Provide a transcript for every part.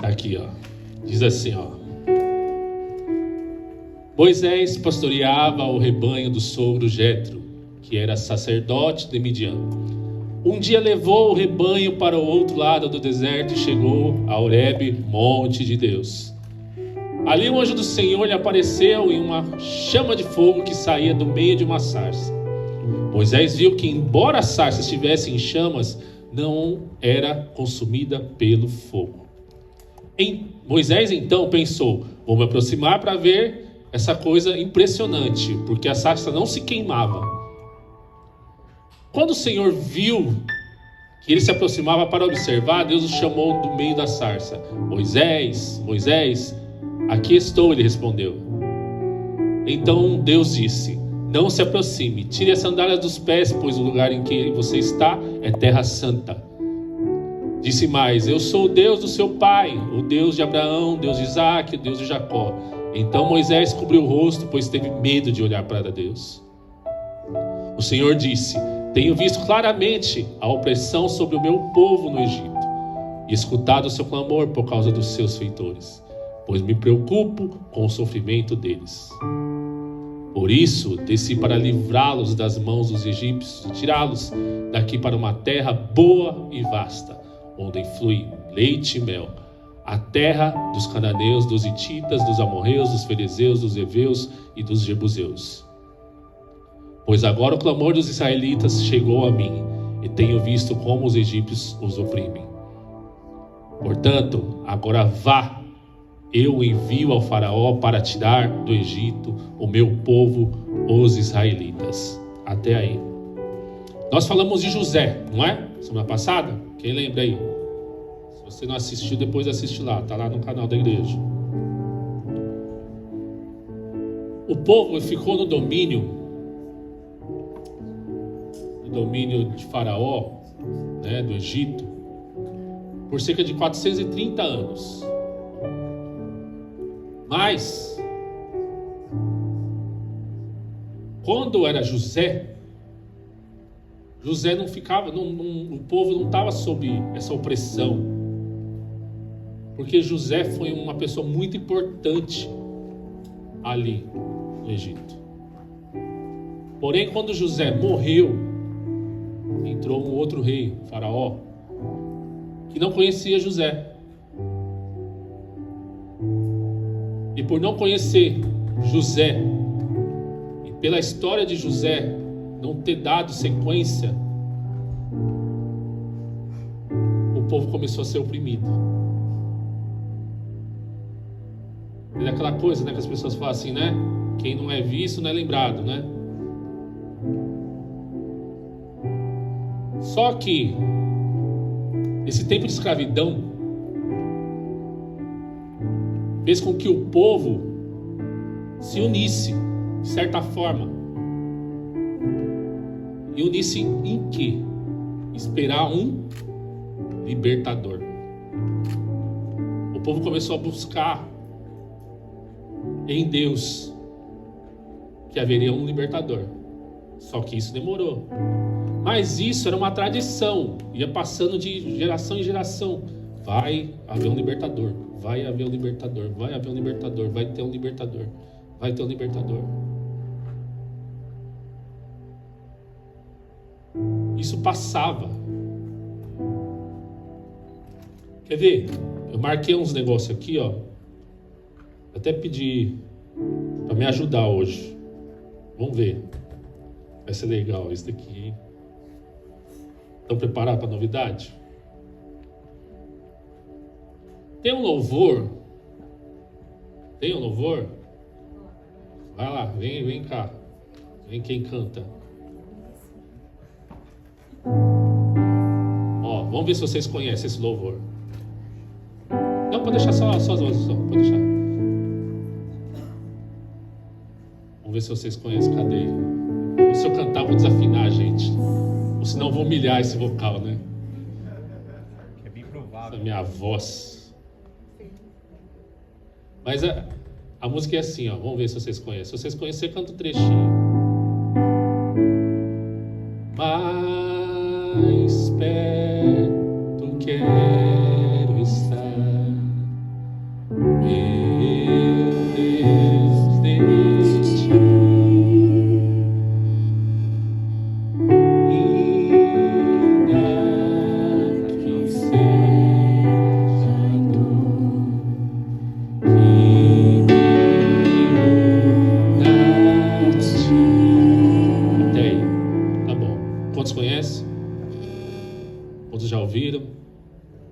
Aqui, ó. Diz assim, ó. Moisés pastoreava o rebanho do sogro Jetro, que era sacerdote de Midian. Um dia levou o rebanho para o outro lado do deserto e chegou a Horebe, monte de Deus. Ali o anjo do Senhor lhe apareceu em uma chama de fogo que saía do meio de uma sarça. Moisés viu que, embora a sarça estivesse em chamas, não era consumida pelo fogo. Moisés então pensou: vou me aproximar para ver essa coisa impressionante, porque a sarça não se queimava. Quando o Senhor viu que ele se aproximava para observar, Deus o chamou do meio da sarça. Moisés, Moisés, aqui estou, ele respondeu. Então Deus disse: não se aproxime, tire as sandálias dos pés, pois o lugar em que você está é terra santa. Disse mais: eu sou o Deus do seu pai, o Deus de Abraão, Deus de Isaque, o Deus de Jacó. Então Moisés cobriu o rosto, pois teve medo de olhar para Deus. O Senhor disse: tenho visto claramente a opressão sobre o meu povo no Egito e escutado o seu clamor por causa dos seus feitores, pois me preocupo com o sofrimento deles. Por isso desci para livrá-los das mãos dos egípcios e tirá-los daqui para uma terra boa e vasta, onde flui leite e mel, a terra dos cananeus, dos hititas, dos amorreus, dos ferezeus, dos heveus e dos jebuseus. Pois agora o clamor dos israelitas chegou a mim, e tenho visto como os egípcios os oprimem. Portanto, agora vá, eu envio ao faraó para tirar do Egito o meu povo, os israelitas. Até aí. Nós falamos de José, não é? Semana passada? Quem lembra aí? Se você não assistiu, depois assiste lá. Está lá no canal da igreja. O povo ficou no domínio de Faraó, né, do Egito, por cerca de 430 anos. Mas, quando era José não ficava, o povo não estava sob essa opressão, porque José foi uma pessoa muito importante ali no Egito. Porém, quando José morreu, entrou um outro rei, Faraó, que não conhecia José. E por não conhecer José, e pela história de José não ter dado sequência, o povo começou a ser oprimido. É aquela coisa, né, que as pessoas falam assim, né? Quem não é visto não é lembrado, né? Só que esse tempo de escravidão fez com que o povo se unisse, de certa forma. E unisse em quê? Esperar um libertador. O povo começou a buscar em Deus que haveria um libertador. Só que isso demorou. Mas isso era uma tradição, ia passando de geração em geração. Vai haver um libertador, vai haver um libertador, vai haver um libertador, vai ter um libertador, vai ter um libertador. Isso passava. Quer ver? Eu marquei uns negócios aqui, ó. Até pedi para me ajudar hoje. Vamos ver. Vai ser legal isso daqui, hein? Estão preparados para a novidade? Tem um louvor? Tem um louvor? Vai lá, vem cá. Vem quem canta. Ó, vamos ver se vocês conhecem esse louvor. Não, pode deixar só as vozes, pode deixar. Vamos ver se vocês conhecem. Cadê? Se eu cantar, vou desafinar, gente. Ou senão vou humilhar esse vocal, né? É bem provável. Essa minha voz. Mas a música é assim, ó. Vamos ver se vocês conhecem. Se vocês conhecerem, canta um trechinho. Mais perto quero estar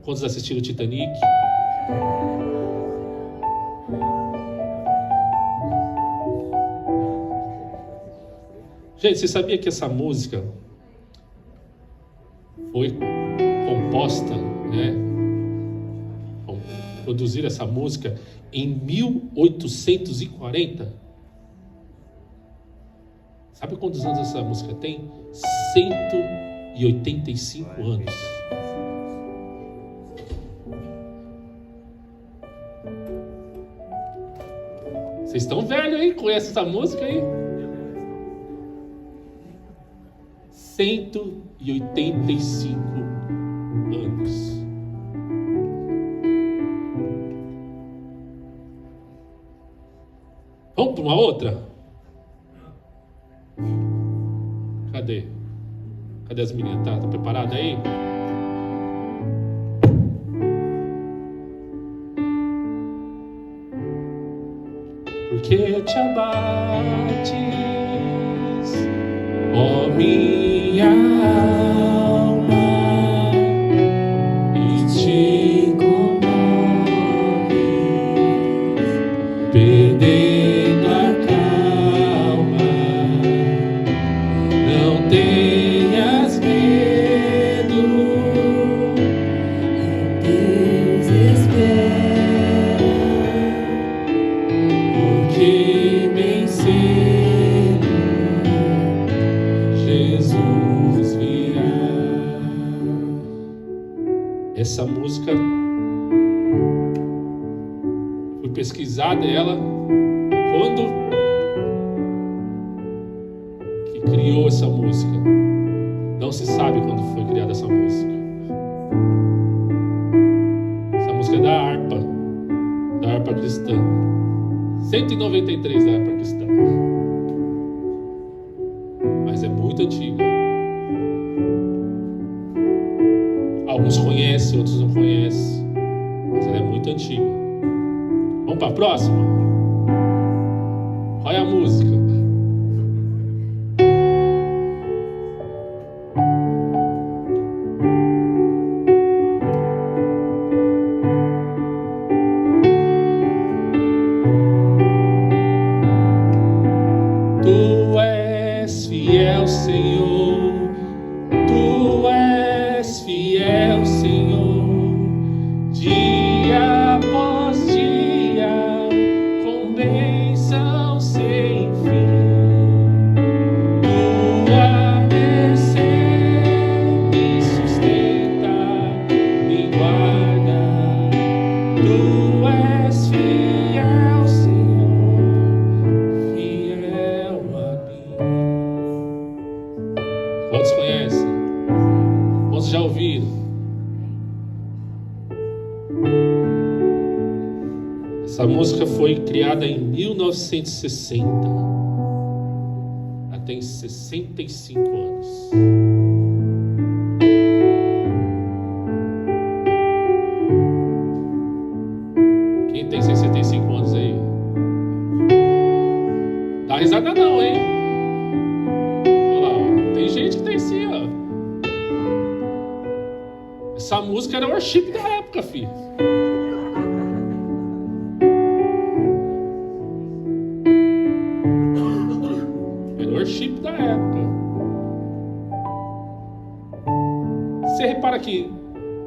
Quantos assistiram o Titanic? Gente, você sabia que essa música foi composta, né? Produzir essa música em 1840? Sabe quantos anos essa música tem? 185 anos. Vocês estão velhos aí? Conhecem essa música aí? 185 anos. Vamos para uma outra? Cadê? Cadê as meninas? Tá preparada aí? Porque te abates, ó minha alma, e te comoves, perdendo a calma. Não tenhas medo, Deus espera, porque bem cedo Jesus virá. Essa música, fui pesquisar ela quando que criou essa música. Não se sabe quando foi criada essa música. Essa música é da harpa cristã. 193 da harpa cristã. Mas é muito antiga. Alguns conhecem, outros não conhecem. Mas ela é muito antiga. Vamos para a próxima? Qual é a música? Tu és fiel, Senhor. Tu és fiel, Senhor. Dia após dia, com bênção sem fim. Tua mercê me sustenta, me guarda. Tu és fiel, Senhor, fiel a mim. Quantos conhecem? Quantos já ouviram? Essa música foi criada em 1960. Ela tem 65 anos. Quem tem 65 anos aí? Dá risada não, hein? Olha lá, ó. Tem gente que tem sim, ó. Essa música era o worship da época, filho. Worship da época. Você repara que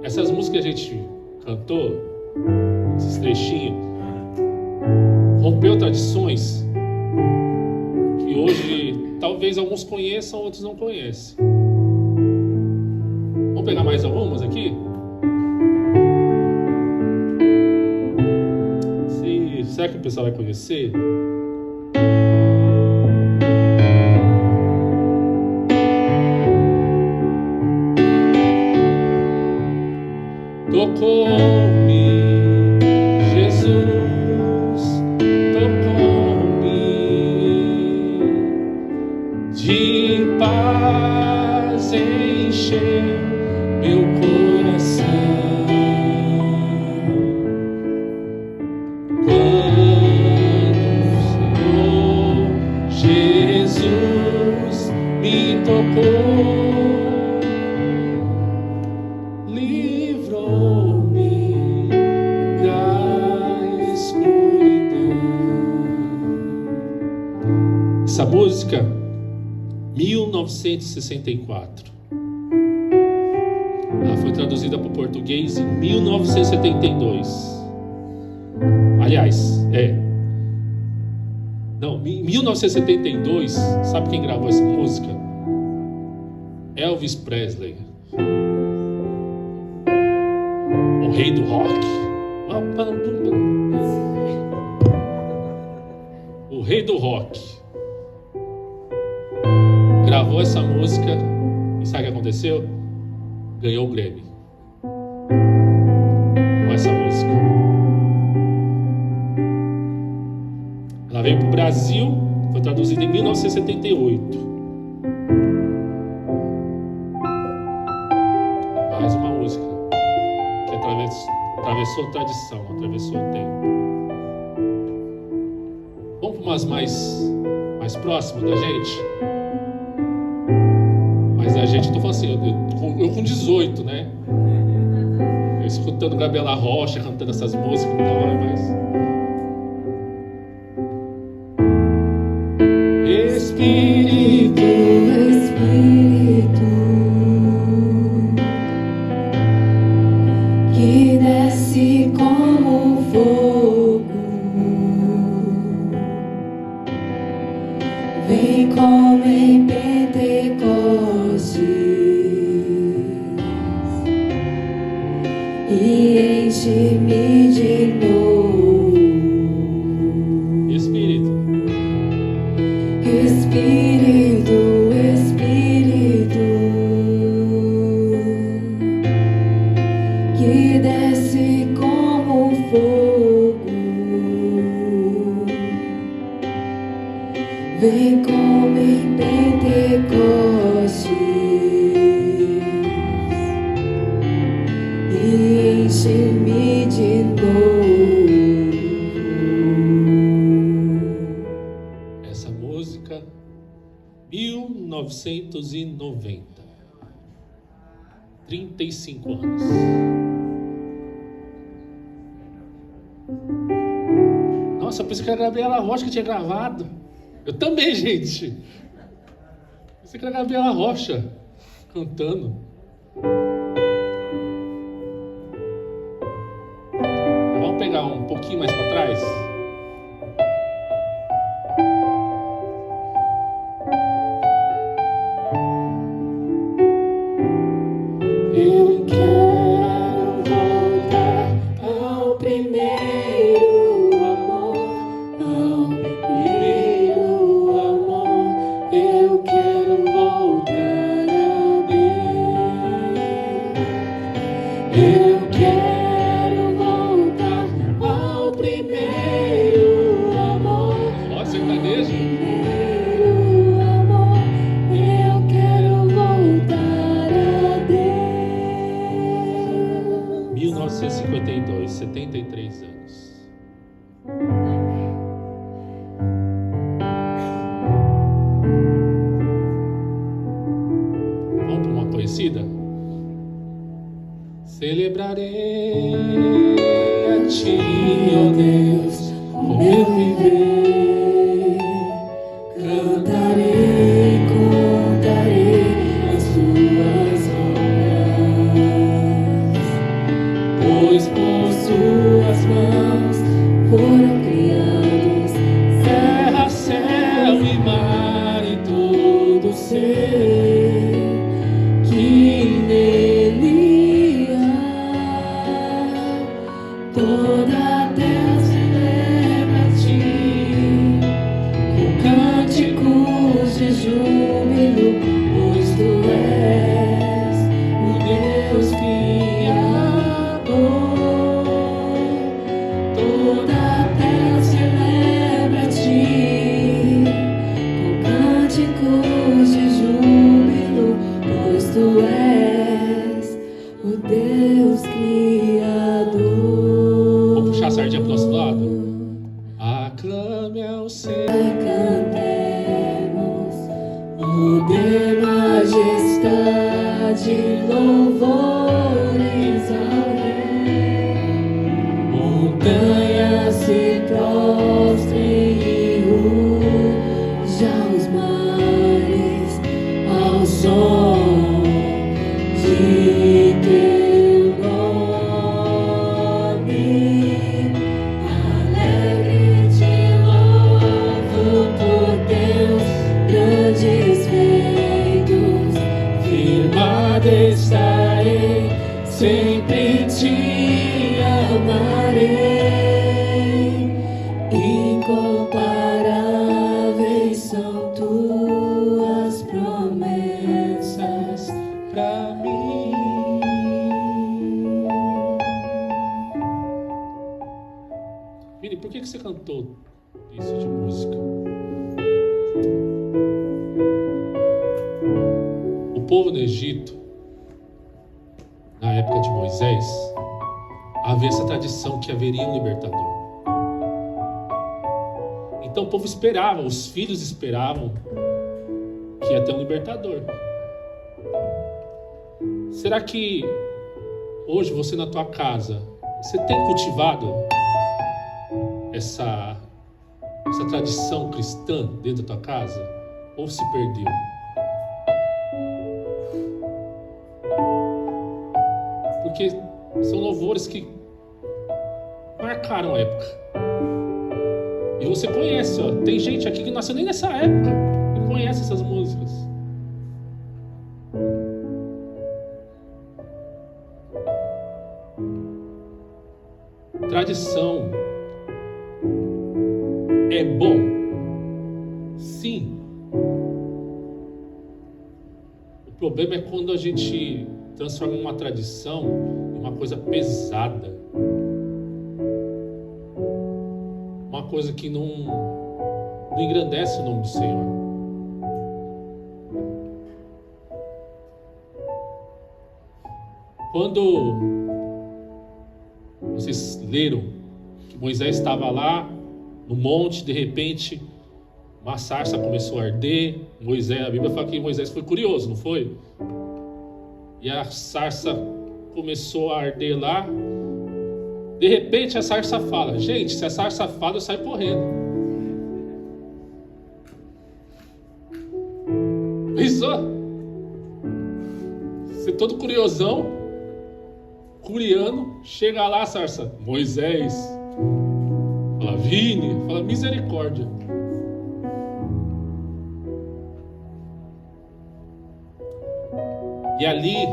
essas músicas que a gente cantou, esses trechinhos, rompeu tradições que hoje talvez alguns conheçam, outros não conhecem. Vamos pegar mais algumas aqui? Será que o pessoal vai conhecer? Tocou-me, Jesus, tocou-me, de paz encheu meu coração. Quando o Senhor Jesus me tocou, livrou essa música? 1964. Ela foi traduzida para o português em 1972. Aliás, em 1972, sabe quem gravou essa música? Elvis Presley, o rei do rock. O rei do rock gravou essa música e sabe o que aconteceu? Ganhou o Grammy com essa música. Ela veio para o Brasil, foi traduzida em 1978. Mais uma música que atravessou a tradição, atravessou o tempo. Vamos para umas mais próximas da gente? Mas a gente, eu tô falando assim, eu com 18, né? Eu escutando Gabriela Rocha, cantando essas músicas, não é mais. Espírito, que desce como fogo, vem como em Pentecostes e enche-me de novo. Espírito, que desce como fogo, vem como em Pentecostes e enche-me de novo. essa música, 1990, 35 anos. Nossa, eu pensei que era a Gabriela Rocha que tinha gravado. Eu também, gente. Pensei que era a Gabriela Rocha cantando. Vamos pegar um pouquinho mais para trás. Eu quero voltar ao primeiro amor, ao primeiro amor. Eu quero voltar a Deus. Eu quero voltar ao primeiro amor. Ó, sertanejo. Primeiro amor, eu quero voltar a Deus. 1952, 73 anos. Vamos para uma conhecida? Celebrarei a Ti, ó Deus, o meu viver. Cantarei, contarei as tuas obras, pois por suas mãos foram criados Terra, céu e mar e tudo ser que nele há. Toda a terra celebra a Ti, com cânticos de júbilo, pois Tu és o Deus Criador. Toda a terra celebra a Ti, com cânticos de júbilo, pois Tu és o Deus Criador. Vamos puxar a sardinha pro nosso lado? Aclame ao Senhor. Cantemos, poder, majestade, louvores ao Rei. Montanhas se prostrem e ruja os amarei, incomparáveis são tuas promessas Pra mim. Vini, por que você cantou isso de música? O povo no Egito, na época de Moisés, havia essa tradição que haveria um libertador. Então o povo esperava, os filhos esperavam que ia ter um libertador. Será que hoje você na tua casa, você tem cultivado essa tradição cristã dentro da tua casa? Ou se perdeu? Porque são louvores que marcaram a época. E você conhece, ó, tem gente aqui que nasceu nem nessa época e conhece essas músicas. Tradição é bom? Sim. O problema é quando a gente transforma uma tradição em uma coisa pesada. Uma coisa que não engrandece o nome do Senhor. Quando vocês leram que Moisés estava lá no monte, de repente uma sarça começou a arder. A Bíblia fala que Moisés foi curioso, não foi? E a sarça começou a arder lá. De repente a sarça fala. Gente, se a sarça fala, eu saio correndo. Pensou? Você todo curiosão, curiano, chega lá a sarça. Moisés. Fala, Vini. Fala, misericórdia. E ali,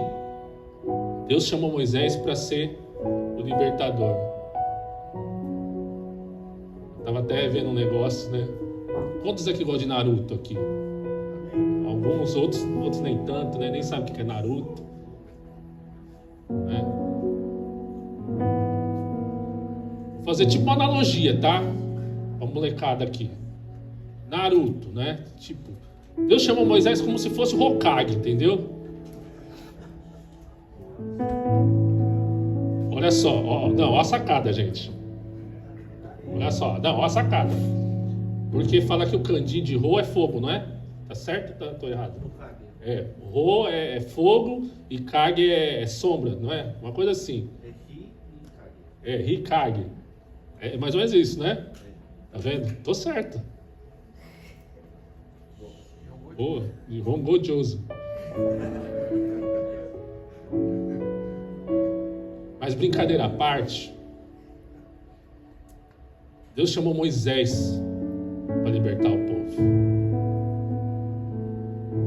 Deus chamou Moisés para ser o libertador. Tava até vendo um negócio, né? Quantos aqui gostam de Naruto aqui? Alguns, outros nem tanto, né? Nem sabem o que é Naruto, né? Vou fazer tipo uma analogia, tá? Pra molecada aqui. Naruto, né? Tipo, Deus chamou Moisés como se fosse o Hokage, entendeu? Olha só, ó a sacada, gente. Olha só, ó a sacada. Porque fala que o kanji de Ro é fogo, não é? Tá certo ou tô errado? Ro é fogo e Kage é sombra, não é? Uma coisa assim. É Hikage. É mais ou menos isso, né? Tá vendo? Tô certo. Boa, João Gojoso. Mas brincadeira à parte, Deus chamou Moisés para libertar o povo.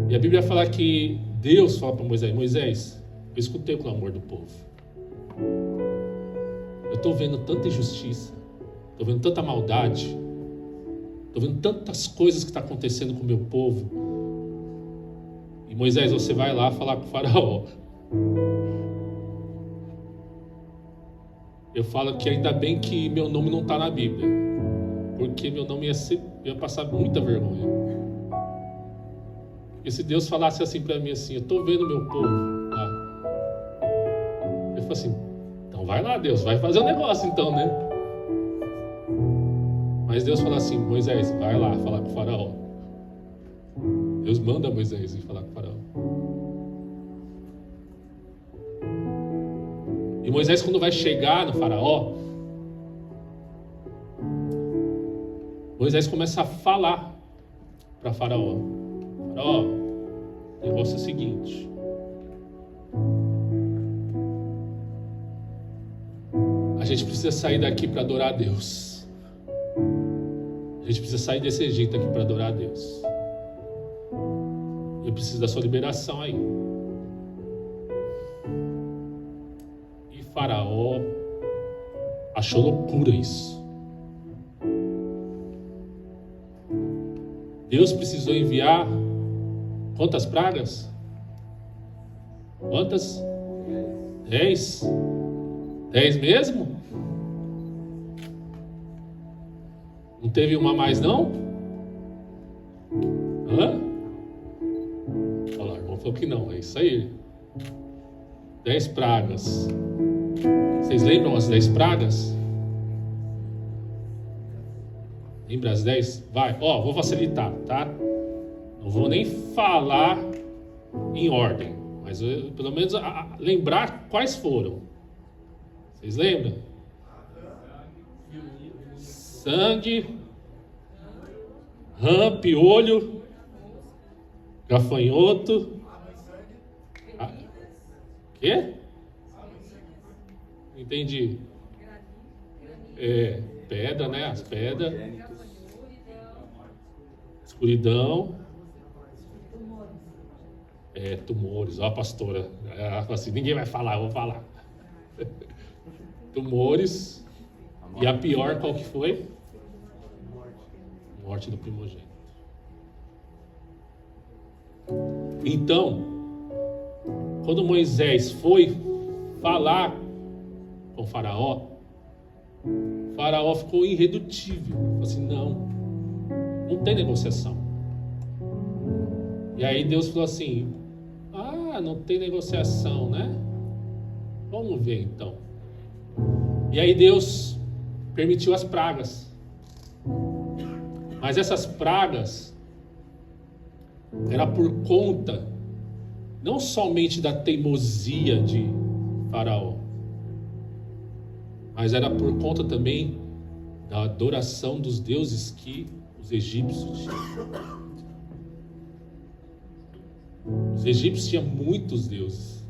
E a Bíblia fala que Deus fala para Moisés: Moisés, eu escutei o clamor do povo. Eu estou vendo tanta injustiça, estou vendo tanta maldade, estou vendo tantas coisas que estão acontecendo com o meu povo. E Moisés, você vai lá falar com o faraó. Eu falo que ainda bem que meu nome não está na Bíblia, porque meu nome ia passar muita vergonha. E se Deus falasse assim para mim, assim, eu estou vendo meu povo lá. Eu falo assim, então vai lá, Deus, vai fazer o negócio então, né? Mas Deus fala assim, Moisés, vai lá falar com o faraó. Deus manda Moisés ir falar com o faraó. E Moisés, quando vai chegar no faraó, Moisés começa a falar para faraó. Faraó, o negócio é o seguinte. A gente precisa sair daqui para adorar a Deus. A gente precisa sair desse Egito aqui para adorar a Deus. Eu preciso da sua liberação aí. E Faraó achou loucura isso. Deus precisou enviar quantas pragas? Quantas? 10? 10 mesmo? Não teve uma mais não? Hã? Olha lá, o irmão falou que não, é isso aí. 10 pragas. Vocês lembram as 10 pragas? Lembra as 10? Vai, ó, vou facilitar, tá? Não vou nem falar em ordem, mas pelo menos lembrar quais foram. Vocês lembram? Sangue, rã, piolho, gafanhoto. Quê? Entendi. Pedra, né? As pedras. Escuridão. Tumores. Ó, a pastora. Ela fala assim: ninguém vai falar, eu vou falar. Tumores. E a pior, qual que foi? Morte do primogênito. Então, quando Moisés foi falar com Faraó, Faraó ficou irredutível. Falou assim: não tem negociação. E aí Deus falou assim: não tem negociação, né? Vamos ver então. E aí Deus permitiu as pragas. Mas essas pragas era por conta não somente da teimosia de Faraó, mas era por conta também da adoração dos deuses que os egípcios tinham. Os egípcios tinham muitos deuses.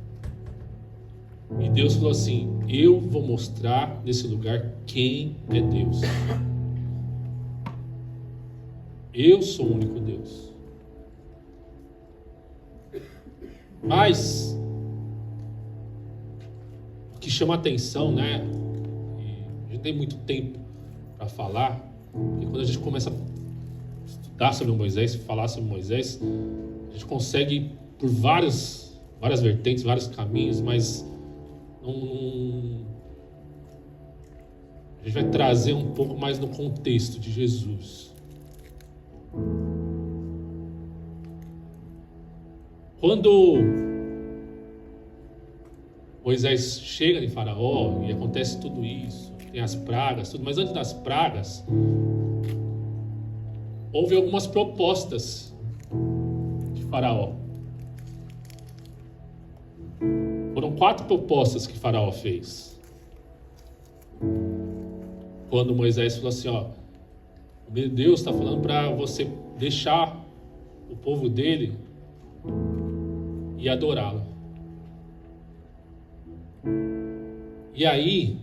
E Deus falou assim: eu vou mostrar nesse lugar quem é Deus. Eu sou o único Deus. Mas o que chama atenção, né? E a gente tem muito tempo para falar, porque quando a gente começa a estudar sobre Moisés, falar sobre Moisés, a gente consegue por várias vertentes, vários caminhos, mas a gente vai trazer um pouco mais no contexto de Jesus. Quando Moisés chega em Faraó e acontece tudo isso, tem as pragas, tudo, mas antes das pragas, houve algumas propostas de Faraó. Foram 4 propostas que Faraó fez. Quando Moisés falou assim: ó, o meu Deus está falando para você deixar o povo dele e adorá-lo. E aí,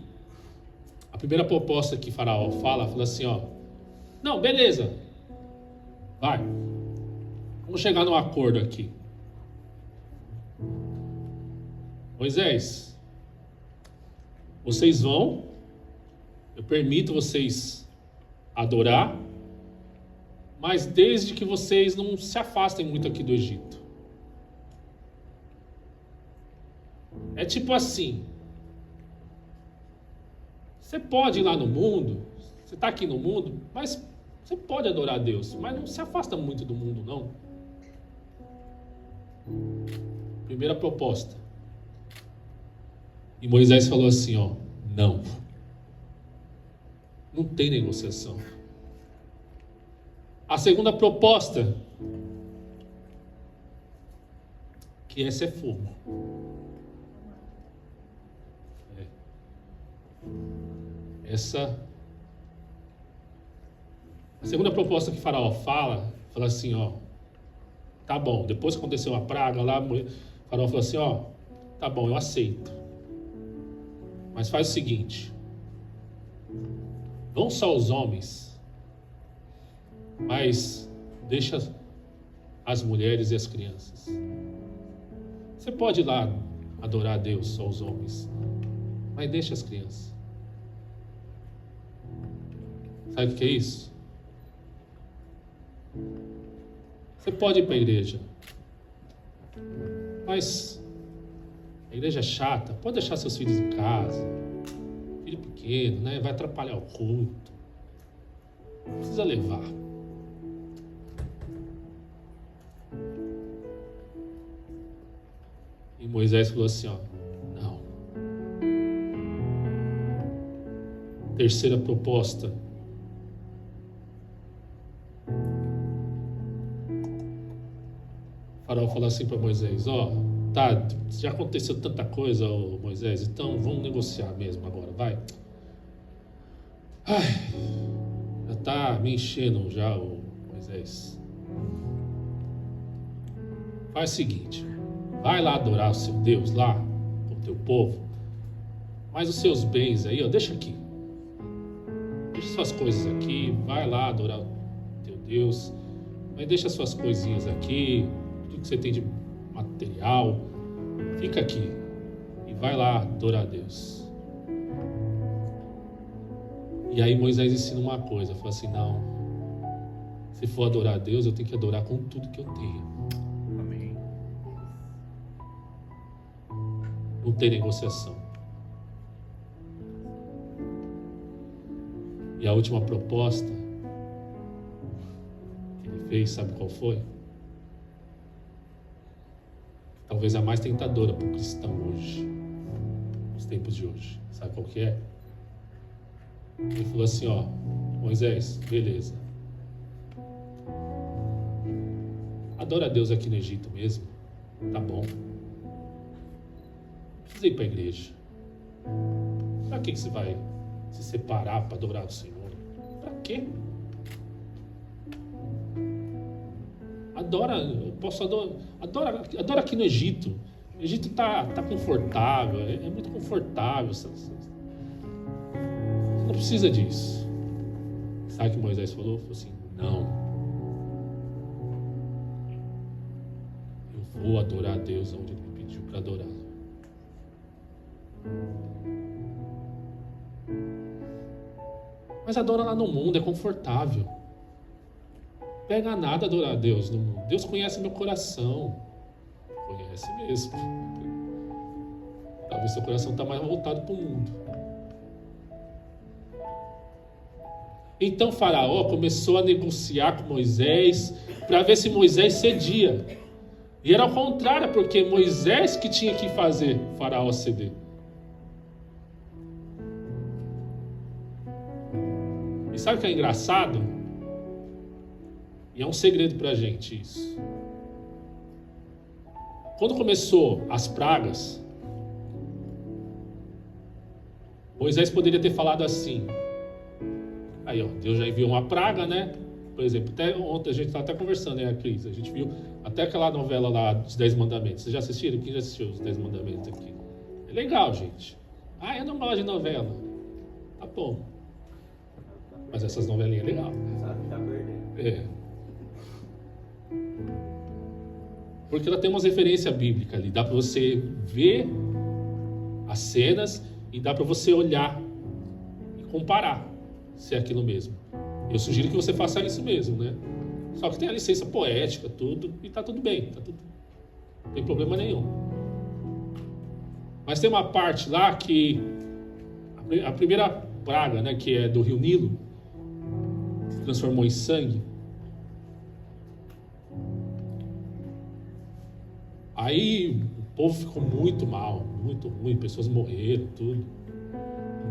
a primeira proposta que Faraó fala assim: ó, não, beleza, vai, vamos chegar num acordo aqui. Moisés, vocês vão, eu permito vocês adorar, mas desde que vocês não se afastem muito aqui do Egito. É tipo assim: você pode ir lá no mundo, você está aqui no mundo, mas você pode adorar a Deus, mas não se afasta muito do mundo, não. Primeira proposta. E Moisés falou assim: ó, não tem negociação. A segunda proposta, que essa é fogo. A segunda proposta que Faraó fala assim: ó, tá bom, depois que aconteceu a praga lá, Faraó falou assim: ó, tá bom, eu aceito, mas faz o seguinte, não só os homens, mas deixa as mulheres e as crianças. Você pode ir lá adorar a Deus, só os homens, mas deixa as crianças. Sabe o que é isso? Você pode ir para a igreja, mas a igreja é chata. Pode deixar seus filhos em casa, filho pequeno, né? Vai atrapalhar o culto. Não precisa levar. E Moisés falou assim, ó, não. Terceira proposta. O faraó falou assim para Moisés, ó, tá, já aconteceu tanta coisa, ô Moisés, então vamos negociar mesmo agora, vai. Ai, já tá me enchendo já, ô Moisés. Faz o seguinte, vai lá adorar o seu Deus lá, com o teu povo, mas os seus bens aí, ó, deixa aqui. Deixa suas coisas aqui, vai lá adorar o teu Deus, mas deixa suas coisinhas aqui, tudo que você tem de material, fica aqui e vai lá adorar a Deus. E aí Moisés ensina uma coisa, fala assim, não, se for adorar a Deus, eu tenho que adorar com tudo que eu tenho. Amém. Não tem negociação. E a última proposta que ele fez, sabe qual foi? Talvez a mais tentadora para o cristão hoje, nos tempos de hoje. Sabe qual que é? Ele falou assim, ó, Moisés, beleza. Adora a Deus aqui no Egito mesmo, tá bom. Não precisa ir para a igreja. Para que você vai se separar para adorar o Senhor? Para quê? Adora, posso adora aqui no Egito. O Egito tá confortável, é muito confortável. Você não precisa disso. Sabe o que Moisés falou? Falou assim, não. Eu vou adorar a Deus onde Ele me pediu para adorar. Mas adora lá no mundo, é confortável. Pega nada adorar a Deus no mundo. Deus conhece meu coração. Conhece mesmo. Talvez seu coração está mais voltado para o mundo. Então Faraó começou a negociar com Moisés para ver se Moisés cedia. E era ao contrário, porque Moisés que tinha que fazer Faraó ceder. E sabe o que é engraçado? E é um segredo para a gente isso. Quando começou as pragas, Moisés poderia ter falado assim. Aí, ó, Deus já enviou uma praga, né? Por exemplo, até ontem a gente estava até conversando, né, Cris? A gente viu até aquela novela lá dos 10 Mandamentos. Vocês já assistiram? Quem já assistiu os 10 Mandamentos aqui? É legal, gente. Ah, eu não gosto de novela. Tá bom. Mas essas novelinhas é legal. Sabe que tá perdendo. É. Porque ela tem umas referências bíblicas ali. Dá para você ver as cenas e dá para você olhar e comparar se é aquilo mesmo. Eu sugiro que você faça isso mesmo, né? Só que tem a licença poética, tudo, e tá tudo bem. Não tem problema nenhum. Mas tem uma parte lá que a primeira praga, né, que é do rio Nilo, se transformou em sangue. Aí o povo ficou muito mal, muito ruim, pessoas morreram, tudo.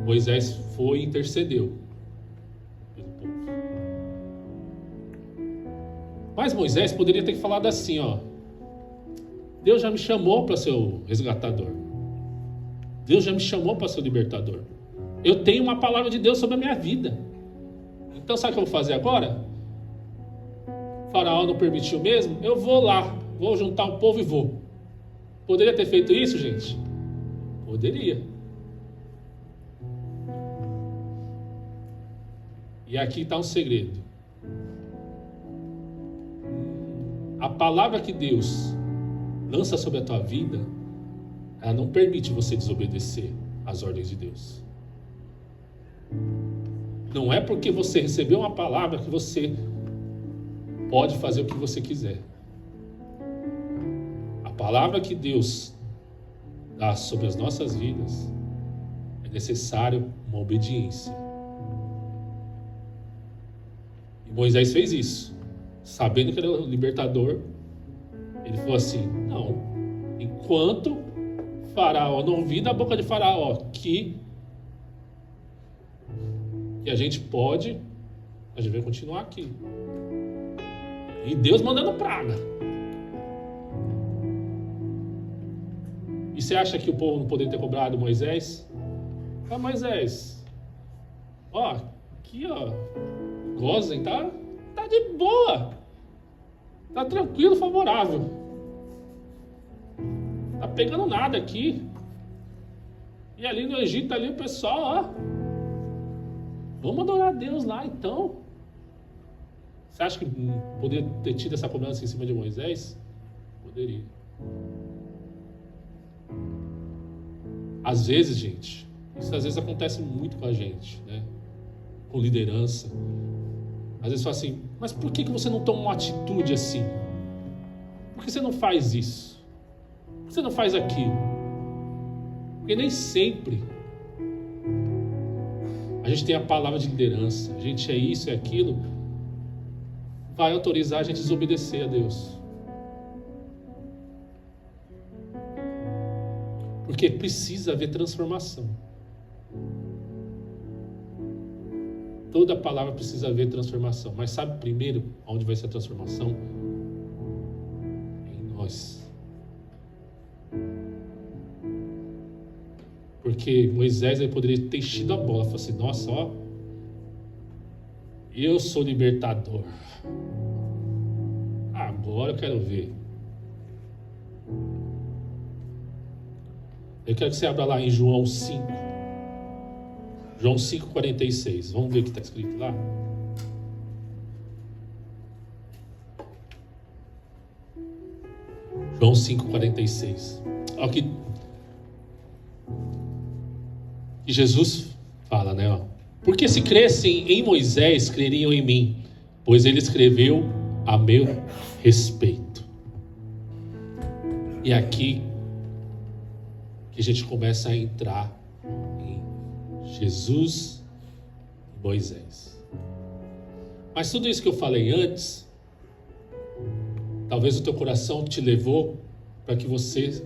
Moisés foi e intercedeu pelo povo. Mas Moisés poderia ter falado assim, ó: Deus já me chamou para ser o resgatador. Deus já me chamou para ser o libertador. Eu tenho uma palavra de Deus sobre a minha vida. Então sabe o que eu vou fazer agora? O faraó não permitiu mesmo? Eu vou lá, vou juntar o povo e vou. Poderia ter feito isso, gente? Poderia. E aqui está um segredo. A palavra que Deus lança sobre a tua vida, ela não permite você desobedecer às ordens de Deus. Não é porque você recebeu uma palavra que você pode fazer o que você quiser. A palavra que Deus dá sobre as nossas vidas, é necessário uma obediência. E Moisés fez isso. Sabendo que ele era o libertador, ele falou assim: não, enquanto Faraó não ouvir da boca de Faraó que a gente pode, a gente vai continuar aqui. E Deus mandando praga. E você acha que o povo não poderia ter cobrado Moisés? Ah, Moisés, ó, aqui ó, Gozen tá de boa, tá tranquilo, favorável, tá pegando nada aqui. E ali no Egito, ali o pessoal, ó, vamos adorar a Deus lá então. Você acha que poderia ter tido essa cobrança em cima de Moisés? Poderia. Às vezes, gente, isso às vezes acontece muito com a gente, né? Com liderança. Às vezes fala assim: mas por que você não toma uma atitude assim? Por que você não faz isso? Por que você não faz aquilo? Porque nem sempre a gente tem a palavra de liderança, a gente é isso, é aquilo, vai autorizar a gente a desobedecer a Deus. Porque precisa haver transformação. Toda palavra precisa haver transformação. Mas sabe primeiro onde vai ser a transformação? Em nós. Porque Moisés ele poderia ter enchido a bola. Falou assim: nossa, ó, eu sou libertador. Agora eu quero ver. Eu quero que você abra lá em João 5. João 5,46. Vamos ver o que está escrito lá. João 5,46. Olha o que Jesus fala, né? Ó. Porque se crescem em Moisés, creriam em mim, pois ele escreveu a meu respeito. E aqui que a gente começa a entrar em Jesus e Moisés. Mas tudo isso que eu falei antes, talvez o teu coração te levou para que você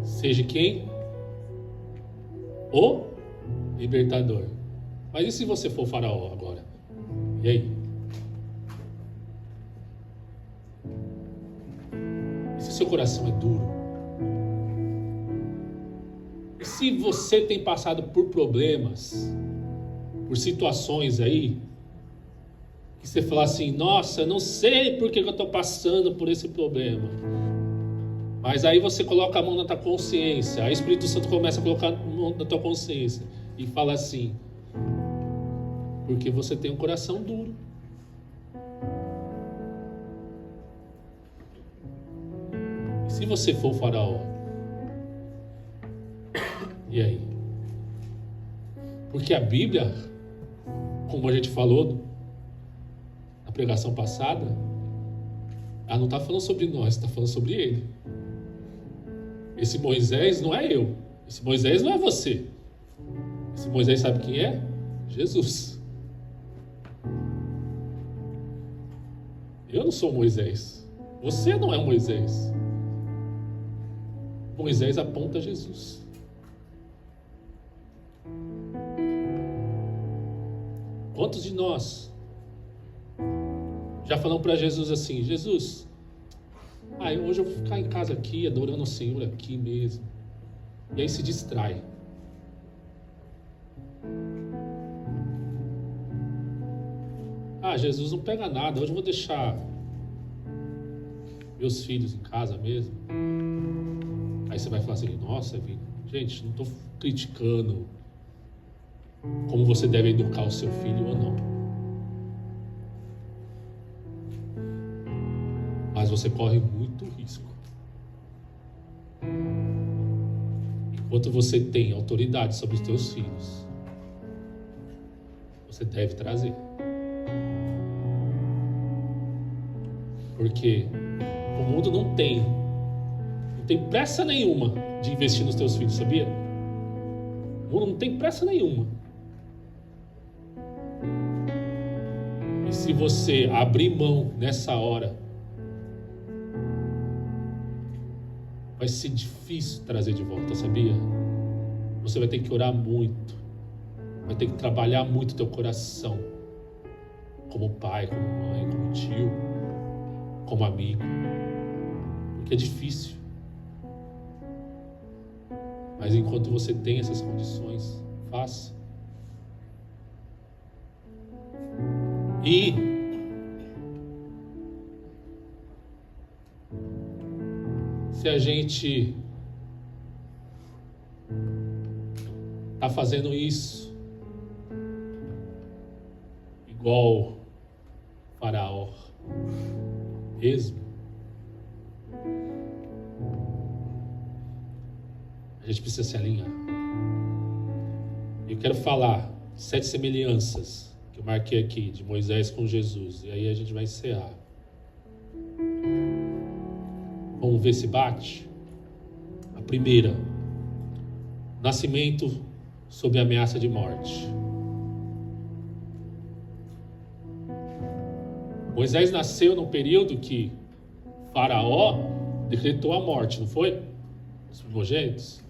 seja quem? O libertador. Mas e se você for Faraó agora? E aí? E se seu coração é duro? E se você tem passado por problemas, por situações aí, que você fala assim: nossa, não sei por que eu estou passando por esse problema. Mas aí você coloca a mão na tua consciência, aí o Espírito Santo começa a colocar a mão na tua consciência e fala assim: porque você tem um coração duro. E se você for o Faraó? E aí? Porque a Bíblia, como a gente falou na pregação passada, ela não está falando sobre nós, está falando sobre ele. Esse Moisés não é eu. Esse Moisés não é você. Esse Moisés sabe quem é? Jesus. Eu não sou Moisés. Você não é Moisés. Moisés aponta a Jesus. Quantos de nós já falamos para Jesus assim: Jesus, hoje eu vou ficar em casa aqui, adorando o Senhor aqui mesmo. E aí se distrai. Jesus, não pega nada, hoje eu vou deixar meus filhos em casa mesmo. Aí você vai falar assim: nossa, gente, não estou criticando como você deve educar o seu filho ou não. Mas você corre muito risco. Enquanto você tem autoridade sobre os teus filhos, você deve trazer. Porque o mundo não tem pressa nenhuma de investir nos teus filhos, sabia? O mundo não tem pressa nenhuma. E se você abrir mão nessa hora, vai ser difícil trazer de volta, sabia? Você vai ter que orar muito, vai ter que trabalhar muito o teu coração, como pai, como mãe, como tio, como amigo, porque é difícil. Mas enquanto você tem essas condições, faça. E se a gente está fazendo isso igual Faraó mesmo, a gente precisa se alinhar. Eu quero falar 7 semelhanças que eu marquei aqui de Moisés com Jesus, e aí a gente vai encerrar. Vamos ver se bate. A primeira: nascimento sob ameaça de morte. Moisés nasceu num período que Faraó decretou a morte, não foi? Os primogênitos.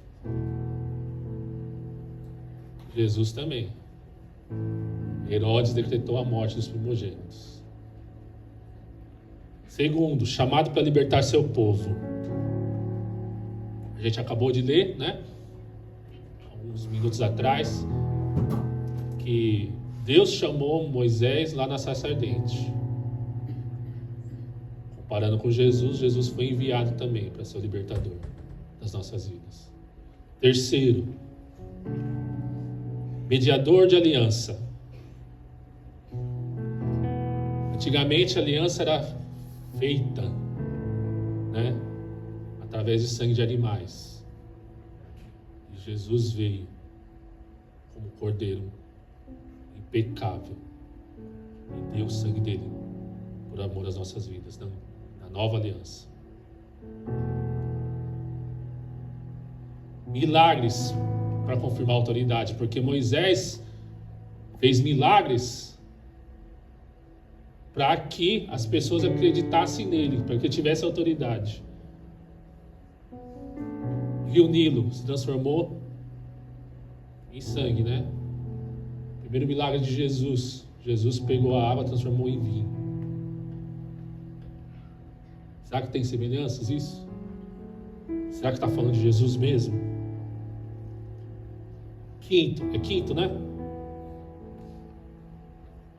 Jesus também. Herodes decretou a morte dos primogênitos. Segundo, chamado para libertar seu povo. A gente acabou de ler, né? Alguns minutos atrás, que Deus chamou Moisés lá na sarça ardente. Comparando com Jesus, Jesus foi enviado também para ser o libertador das nossas vidas. Terceiro, mediador de aliança. Antigamente a aliança era feita, né, através de sangue de animais. E Jesus veio como cordeiro impecável e deu o sangue dele por amor às nossas vidas, na nova aliança. Milagres para confirmar a autoridade, porque Moisés fez milagres para que as pessoas acreditassem nele, para que tivesse autoridade. Rio Nilo se transformou em sangue, né? Primeiro milagre de Jesus. Jesus pegou a água e transformou em vinho. Será que tem semelhanças isso? Será que está falando de Jesus mesmo? Quinto, né?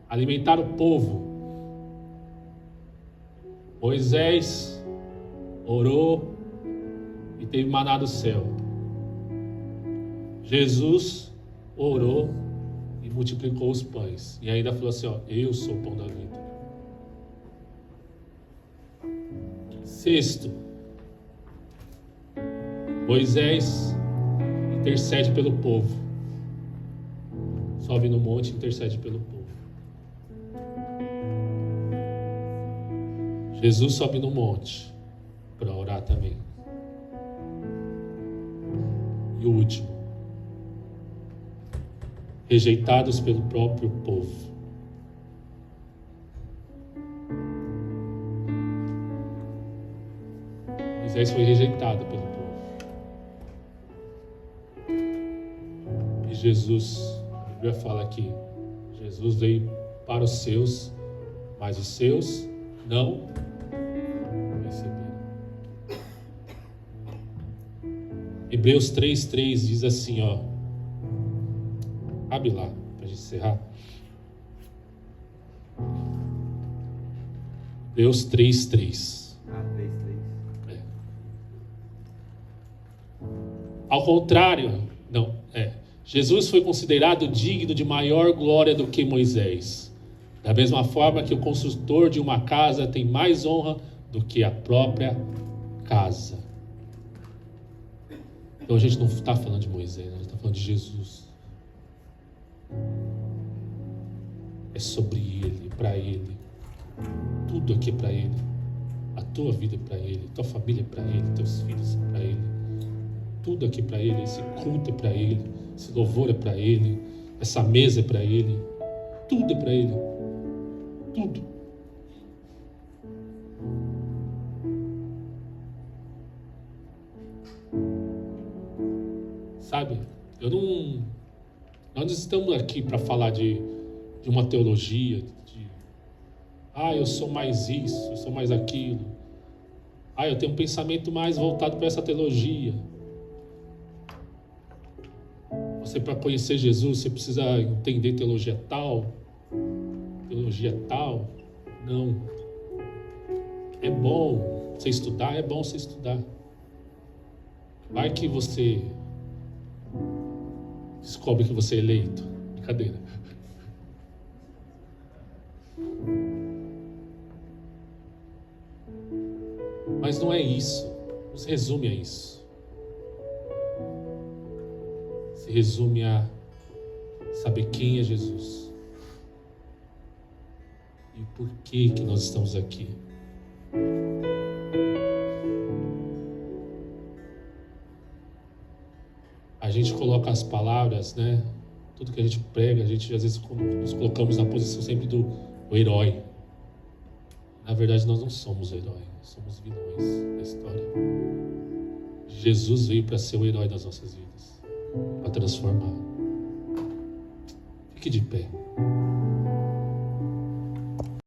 Alimentar o povo. Moisés orou e teve maná do céu. Jesus orou e multiplicou os pães. E ainda falou assim, ó, eu sou o pão da vida. Sexto, Moisés intercede pelo povo. Sobe no monte e intercede pelo povo. Jesus sobe no monte para orar também. E o último, rejeitados pelo próprio povo. Moisés foi rejeitado pelo povo. E Jesus, a Bíblia fala aqui, Jesus veio para os seus, mas os seus não receberam. Hebreus 3:3 diz assim, ó. Abre lá, para a gente encerrar. Hebreus 3:3. É. Ao contrário, Jesus foi considerado digno de maior glória do que Moisés. Da mesma forma que o construtor de uma casa tem mais honra do que a própria casa. Então a gente não está falando de Moisés, a gente está falando de Jesus. é sobre Ele, para Ele. Tudo aqui é para Ele. A tua vida é para Ele, tua família é para Ele, teus filhos são para Ele. Tudo aqui é para Ele, esse culto é para Ele, esse louvor é para Ele, essa mesa é para Ele. Tudo é para Ele. Tudo. Sabe? Nós estamos aqui para falar de uma teologia, eu sou mais isso, eu sou mais aquilo. Eu tenho um pensamento mais voltado para essa teologia. Você, para conhecer Jesus, você precisa entender teologia tal. Não. É bom você estudar, Vai que você descobre que você é eleito. Brincadeira. Mas não é isso. Não se resume a isso. Se resume a saber quem é Jesus e por que nós estamos aqui. A gente coloca as palavras, né? Tudo que a gente prega, a gente às vezes nos colocamos na posição sempre do herói. Na verdade, nós não somos herói, nós somos vilões da história. Jesus veio para ser o herói das nossas vidas, para transformar. Fique de pé.